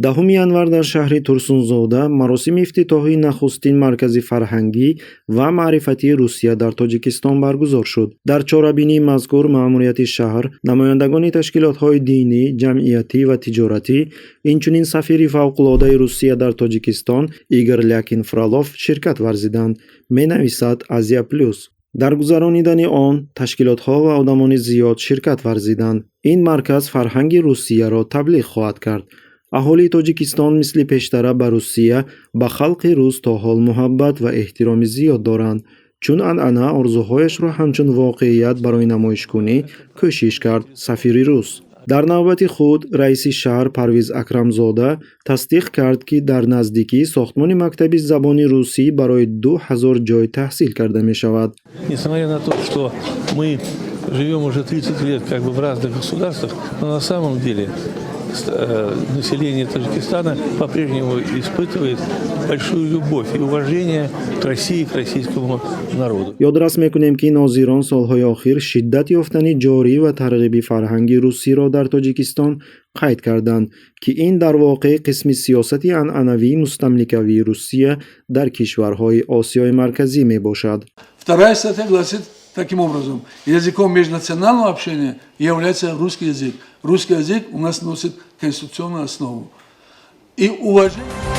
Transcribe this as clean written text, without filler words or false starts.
10 январ дар шаҳри Турсунзода маросими ифтитоҳии нахустин маркази фарҳангӣ ва маърифатии Русия дар Тоҷикистон баргузор шуд. Дар чорабинии мазкур маъмурияти шаҳр, намояндагони ташкилотҳои динӣ, ҷамъиятӣ ва тиҷоратӣ, инчунин сафири фавқулодаи Русия дар Тоҷикистон Игор Лякин Фролов ширкат варзиданд, менависад Азия Плюс. дар гузаронидани он ташкилотҳо ва одамони зиёд ширкат варзиданд. Ин марказ фарҳанги Русияро таблиғ хоҳад кард. аҳолии Тоҷикистон мисли пештара ба Русия ба халқи рус то ҳол муҳаббат ва эҳтироми зиёд доранд, чун анъана орзуҳояшро ҳамчун воқеият барои намоишкунӣ кӯшиш кард сафири рус. дар навбати худ раиси шаҳр Парвиз Акрамзода тасдиқ кард, ки дар наздикӣ сохтмони мактаби забони русӣ барои 2000 ҷой таҳсил карда мешавад. Несмотря на то, что мы живем уже 30 лет как бы в разных государствах, но на самом деле население Таджикистана по-прежнему испытывает большую любовь и уважение к России, к российскому народу. Ёдрас мекунем, ки нозирон солҳои охир шиддати ёфтани ҷорӣ ва тарғиби фарҳанги русиро дар Тоҷикистон қайд карданд, ки ин дар воқеъ қисми сиёсати анъанавии мустамликавии Русия дар кишварҳои Осиёи марказӣ мебошад. Вторая статья гласит таким образом: языком межнационального общения является русский язык. Русский язык у нас носит конституционную основу. И уважение